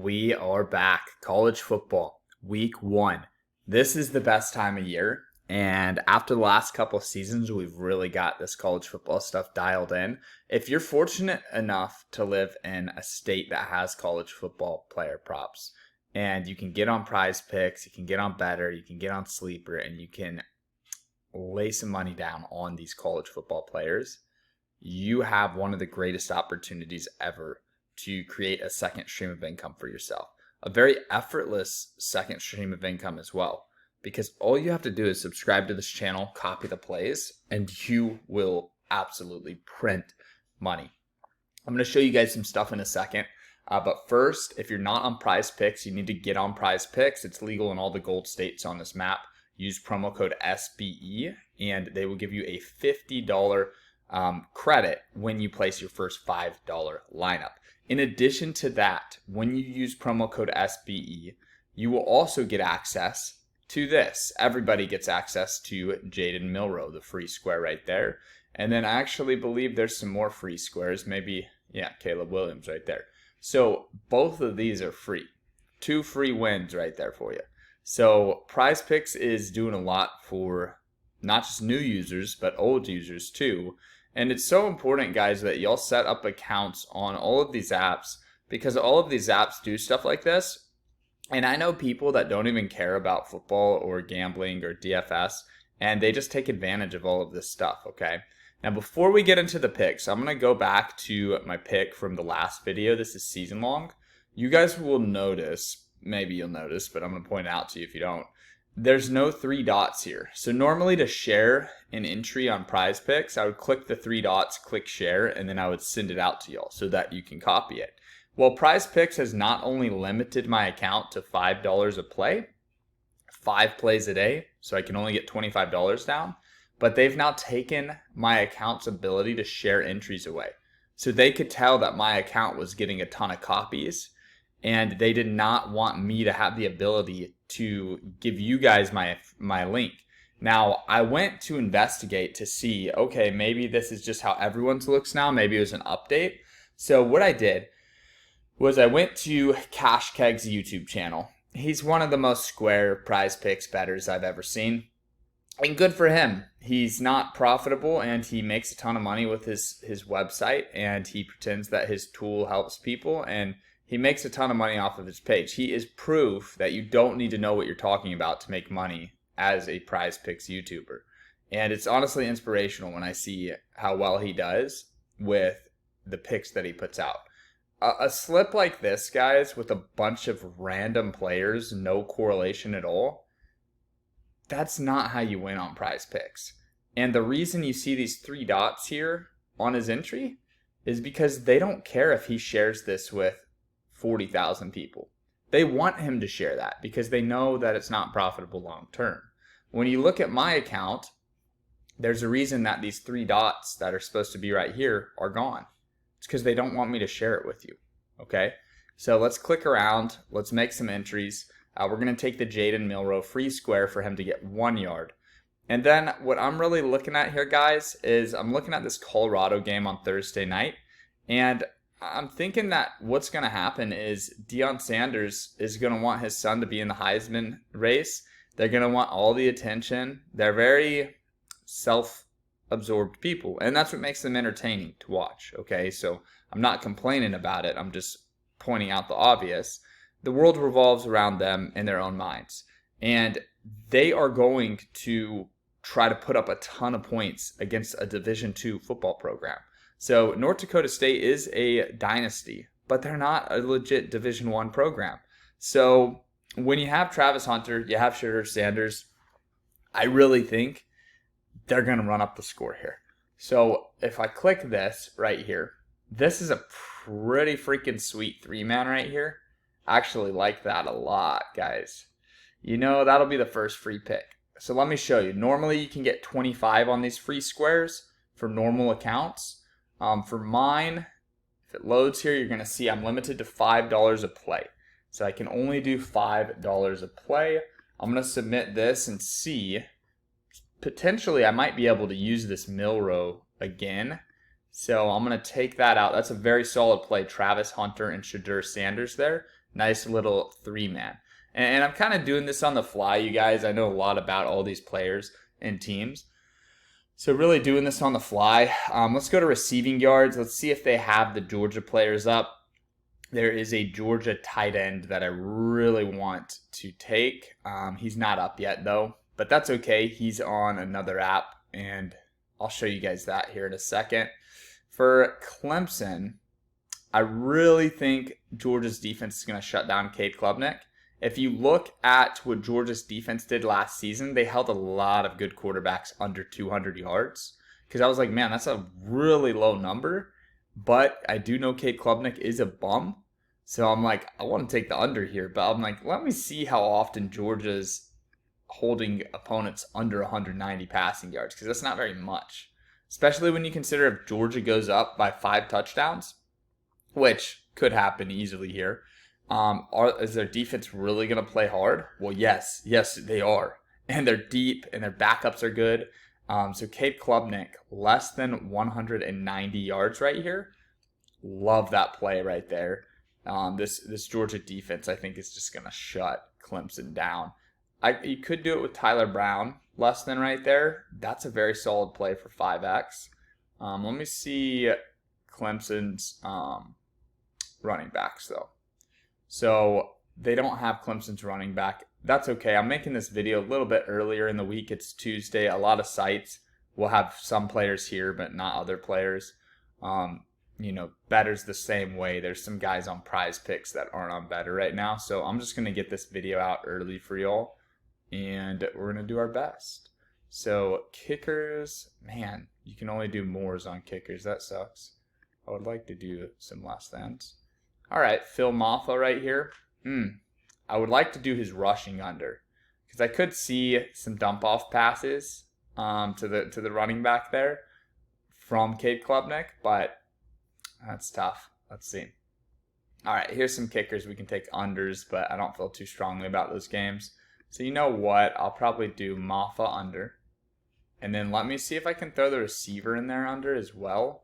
We are back. College football, week 1. This is the best time of year. And after the last couple of seasons, we've really got this college football stuff dialed in. If you're fortunate enough to live in a state that has college football player props, and you can get on PrizePicks, you can get on Betr, you can get on Sleeper, and you can lay some money down on these college football players, you have one of the greatest opportunities ever to create a second stream of income for yourself. A very effortless second stream of income as well, because all you have to do is subscribe to this channel, copy the plays, and you will absolutely print money. I'm going to show you guys some stuff in a second. But first, if you're not on PrizePicks, you need to get on PrizePicks. It's legal in all the gold states on this map. Use promo code SBE, and they will give you a $50 credit when you place your first $5 lineup. In addition to that, when you use promo code SBE, you will also get access to this. Everybody gets access to Jaden Milroe, the free square right there. And then I actually believe there's some more free squares. Maybe, yeah, Caleb Williams right there. So both of these are free. 2 free wins right there for you. So PrizePicks is doing a lot for not just new users, but old users too. And it's so important, guys, that y'all set up accounts on all of these apps, because all of these apps do stuff like this. And I know people that don't even care about football or gambling or DFS, and they just take advantage of all of this stuff, okay? Now, before we get into the picks, I'm going to go back to my pick from the last video. This is season long. You guys will notice, maybe you'll notice, but I'm going to point it out to you if you don't. There's no 3 dots here. So normally to share an entry on PrizePicks, I would click the 3 dots, click share, and then I would send it out to y'all so that you can copy it. Well, PrizePicks has not only limited my account to $5 a play, 5 plays a day, so I can only get $25 down, but they've now taken my account's ability to share entries away. So they could tell that my account was getting a ton of copies, and they did not want me to have the ability to give you guys my link. Now, I went to investigate to see, okay, maybe this is just how everyone's looks now. Maybe it was an update. So what I did was I went to Cash Keg's YouTube channel. He's one of the most square PrizePicks bettors I've ever seen. And good for him. He's not profitable, and he makes a ton of money with his website, and he pretends that his tool helps people, and he makes a ton of money off of his page. He is proof that you don't need to know what you're talking about to make money as a PrizePicks YouTuber. And it's honestly inspirational when I see how well he does with the picks that he puts out. A slip like this, guys, with a bunch of random players, no correlation at all, that's not how you win on PrizePicks. And the reason you see these 3 dots here on his entry is because they don't care if he shares this with 40,000 people. They want him to share that because they know that it's not profitable long term. When you look at my account, there's a reason that these 3 dots that are supposed to be right here are gone. It's because they don't want me to share it with you. Okay? So let's click around. Let's make some entries. We're going to take the Jaden Milroe free square for him to get 1 yard. And then what I'm really looking at here, guys, is I'm looking at this Colorado game on Thursday night. And I'm thinking that what's going to happen is Deion Sanders is going to want his son to be in the Heisman race. They're going to want all the attention. They're very self-absorbed people, and that's what makes them entertaining to watch, okay? So I'm not complaining about it. I'm just pointing out the obvious. The world revolves around them in their own minds, and they are going to try to put up a ton of points against a Division II football program. So North Dakota State is a dynasty, but they're not a legit Division I program. So when you have Travis Hunter, you have Shedeur Sanders, I really think they're going to run up the score here. So if I click this right here, this is a pretty freaking sweet 3-man right here. I actually like that a lot, guys. You know, that'll be the first free pick. So let me show you. Normally you can get 25 on these free squares for normal accounts. For mine, if it loads here, you're going to see I'm limited to $5 a play. So I can only do $5 a play. I'm going to submit this and see. Potentially, I might be able to use this Milroe again. So I'm going to take that out. That's a very solid play. Travis Hunter and Shadur Sanders there. Nice little 3-man. And I'm kind of doing this on the fly, you guys. I know a lot about all these players and teams. So really doing this on the fly. Let's go to receiving yards. Let's see if they have the Georgia players up. There is a Georgia tight end that I really want to take. He's not up yet, though. But that's okay. He's on another app. And I'll show you guys that here in a second. For Clemson, I really think Georgia's defense is going to shut down Cade Klubnik. If you look at what Georgia's defense did last season, they held a lot of good quarterbacks under 200 yards. Because I was like, man, that's a really low number. But I do know Cade Klubnik is a bum. So I'm like, I want to take the under here. But I'm like, let me see how often Georgia's holding opponents under 190 passing yards. Because that's not very much. Especially when you consider if Georgia goes up by 5 touchdowns, which could happen easily here. Is their defense really going to play hard? Well, yes, they are. And they're deep, and their backups are good. So Cade Klubnik, less than 190 yards right here. Love that play right there. This Georgia defense, I think, is just going to shut Clemson down. You could do it with Tyler Brown, less than right there. That's a very solid play for 5x. Let me see Clemson's running backs, though. So they don't have Clemson's running back. That's okay. I'm making this video a little bit earlier in the week. It's Tuesday. A lot of sites will have some players here, but not other players. Betr's the same way. There's some guys on PrizePicks that aren't on Betr right now. So I'm just going to get this video out early for y'all. And we're going to do our best. So kickers, man, you can only do mores on kickers. That sucks. I would like to do some less thans. All right, Phil Maffa right here. I would like to do his rushing under. Because I could see some dump-off passes to the running back there from Cade Klubnik. But that's tough. Let's see. All right, here's some kickers. We can take unders, but I don't feel too strongly about those games. So you know what? I'll probably do Maffa under. And then let me see if I can throw the receiver in there under as well.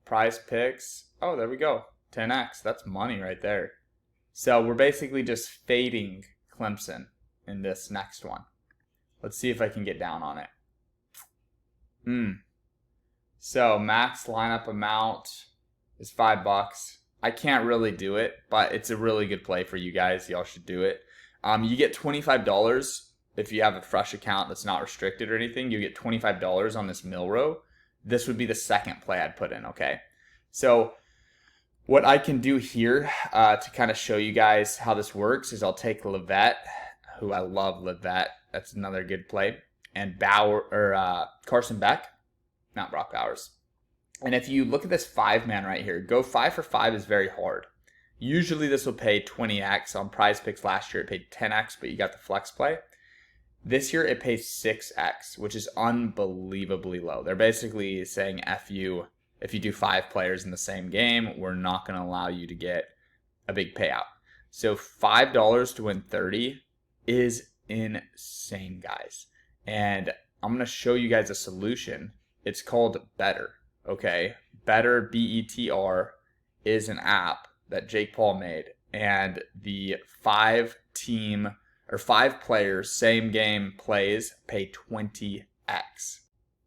PrizePicks. Oh, there we go. 10x. That's money right there. So we're basically just fading Clemson in this next one. Let's see if I can get down on it. So max lineup amount is $5. I can't really do it, but it's a really good play for you guys. Y'all should do it. You get $25 if you have a fresh account that's not restricted or anything. You get $25 on this mill row. This would be the second play I'd put in, okay? So what I can do here to kind of show you guys how this works is I'll take Levet, who I love Levet. That's another good play. And Carson Beck, not Brock Bowers. And if you look at this 5-man right here, go 5 for 5 is very hard. Usually this will pay 20x. On PrizePicks last year it paid 10x, but you got the flex play. This year it pays 6x, which is unbelievably low. They're basically saying F you. If you do 5 players in the same game, we're not going to allow you to get a big payout. So $5 to win 30 is insane, guys. And I'm going to show you guys a solution. It's called Betr, okay? Betr, B-E-T-R, is an app that Jake Paul made. And the 5 players, same game plays pay 20x.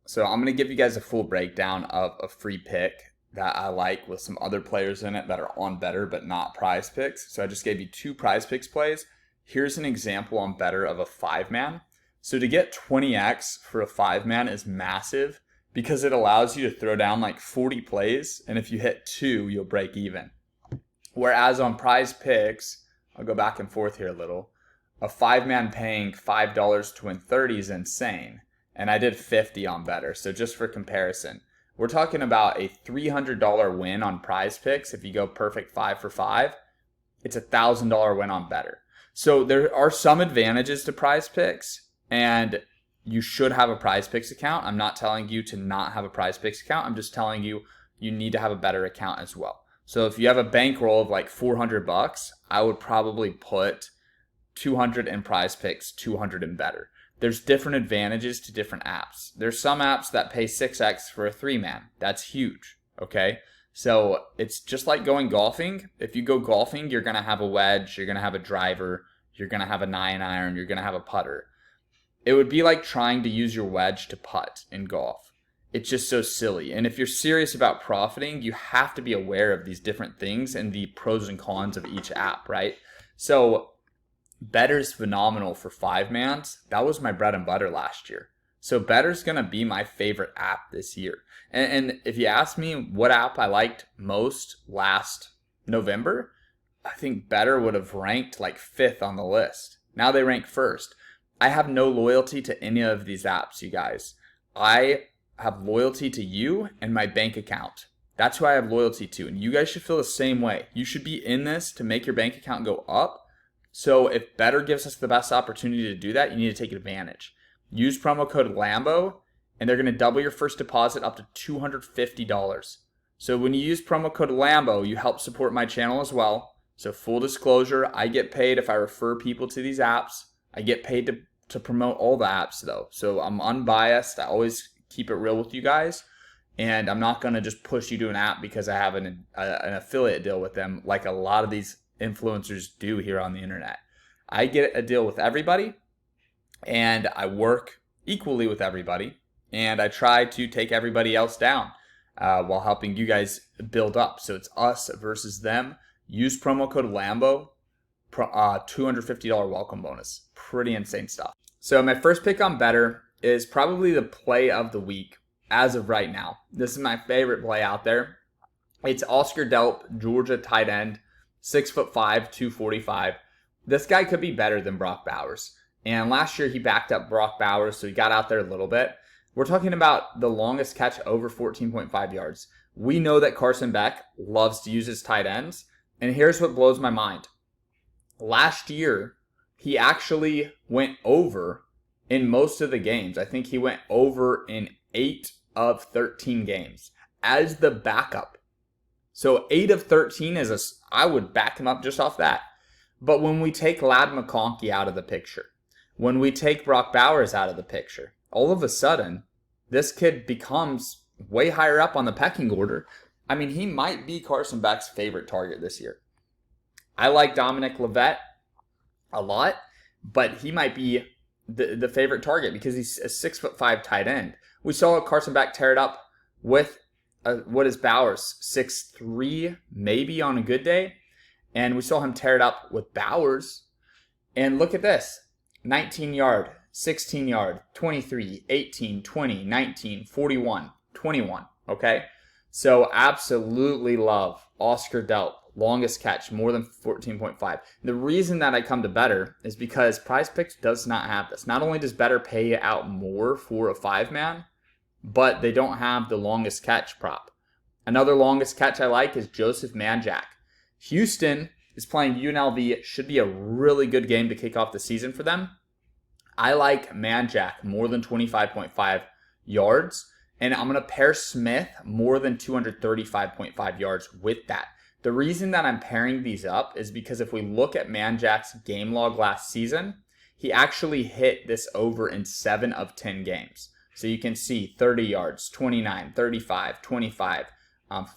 So I'm going to give you guys a full breakdown of a free pick that I like with some other players in it that are on Betr but not PrizePicks. So I just gave you 2 PrizePicks plays. Here's an example on Betr of a 5-man. So to get 20x for a 5-man is massive because it allows you to throw down like 40 plays, and if you hit 2, you'll break even. Whereas on PrizePicks, I'll go back and forth here a little, a 5-man paying $5 to win 30 is insane. And I did 50 on Betr. So just for comparison, we're talking about a $300 win on PrizePicks. If you go perfect 5 for 5, it's a $1,000 win on Betr. So there are some advantages to PrizePicks, and you should have a PrizePicks account. I'm not telling you to not have a PrizePicks account. I'm just telling you you need to have a Betr account as well. So if you have a bankroll of like $400, I would probably put 200 in PrizePicks, 200 in Betr. there's different advantages to different apps. There's some apps that pay 6x for a 3-man. That's huge, okay? So it's just like going golfing. If you go golfing, you're going to have a wedge, you're going to have a driver, you're going to have a 9-iron, you're going to have a putter. It would be like trying to use your wedge to putt in golf. It's just so silly. And if you're serious about profiting, you have to be aware of these different things and the pros and cons of each app, right? So Betr's phenomenal for 5-mans. That was my bread and butter last year. So Betr's going to be my favorite app this year. And if you ask me what app I liked most last November, I think Betr would have ranked like 5th on the list. Now they rank 1st. I have no loyalty to any of these apps, you guys. I have loyalty to you and my bank account. That's who I have loyalty to. And you guys should feel the same way. You should be in this to make your bank account go up. So if Betr gives us the best opportunity to do that, you need to take advantage. Use promo code LAMBO, and they're going to double your first deposit up to $250. So when you use promo code LAMBO, you help support my channel as well. So full disclosure, I get paid if I refer people to these apps. I get paid to promote all the apps though. So I'm unbiased. I always keep it real with you guys. And I'm not going to just push you to an app because I have an affiliate deal with them like a lot of these influencers do here on the internet. I get a deal with everybody, and I work equally with everybody, and I try to take everybody else down while helping you guys build up. So it's us versus them. Use promo code LAMBO, $250 welcome bonus. Pretty insane stuff. So my first pick on Betr is probably the play of the week as of right now. This is my favorite play out there. It's Oscar Delp, Georgia tight end. 6'5", 245. This guy could be better than Brock Bowers. And last year he backed up Brock Bowers, so he got out there a little bit. We're talking about the longest catch over 14.5 yards. We know that Carson Beck loves to use his tight ends. And here's what blows my mind. Last year, he actually went over in most of the games. I think he went over in 8 of 13 games as the backup. So 8 of 13 I would back him up just off that. But when we take Ladd McConkey out of the picture, when we take Brock Bowers out of the picture, all of a sudden, this kid becomes way higher up on the pecking order. I mean, he might be Carson Beck's favorite target this year. I like Dominic Leavitt a lot, but he might be the favorite target because he's a 6'5" tight end. We saw Carson Beck tear it up with what is Bowers? 6'3", maybe on a good day. And we saw him tear it up with Bowers. And look at this. 19 yard, 16 yard, 23, 18, 20, 19, 41, 21. Okay? So absolutely love Oscar Delp. Longest catch, more than 14.5. The reason that I come to Betr is because PrizePicks does not have this. Not only does Betr pay out more for a 5-man, but they don't have the longest catch prop. Another longest catch I like is Joseph Manjack. Houston is playing UNLV. It should be a really good game to kick off the season for them. I like Manjack more than 25.5 yards, and I'm going to pair Smith more than 235.5 yards with that. The reason that I'm pairing these up is because if we look at Manjack's game log last season, he actually hit this over in 7 of 10 games. So you can see 30 yards, 29, 35, 25,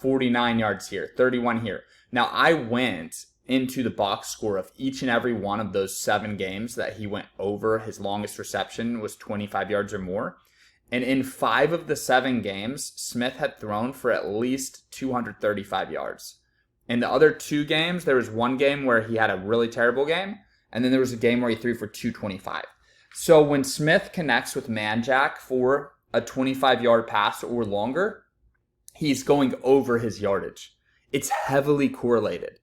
49 yards here, 31 here. Now I went into the box score of each and every one of those 7 games that he went over. His longest reception was 25 yards or more. And in 5 of the 7 games, Smith had thrown for at least 235 yards. In the other 2 games, there was one game where he had a really terrible game, and then there was a game where he threw for 225. So when Smith connects with Manjack for a 25-yard pass or longer, he's going over his yardage. It's heavily correlated.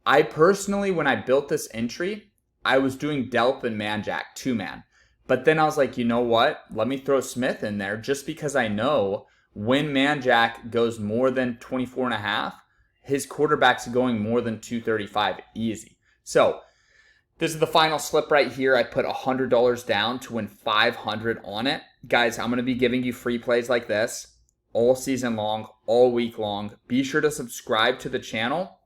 I personally, when I built this entry, I was doing Delp and Manjack 2-man. But then I was like, you know what? Let me throw Smith in there just because I know when Manjack goes more than 24.5, his quarterback's going more than 235 easy. So this is the final slip right here. I put $100 down to win $500 on it. Guys, I'm going to be giving you free plays like this all season long, all week long. Be sure to subscribe to the channel.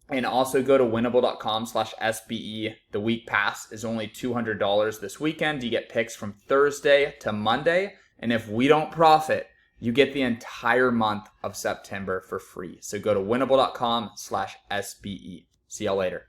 And also go to winnable.com/SBE. The week pass is only $200 this weekend. You get picks from Thursday to Monday. And if we don't profit, you get the entire month of September for free. So go to winnable.com/SBE. See y'all later.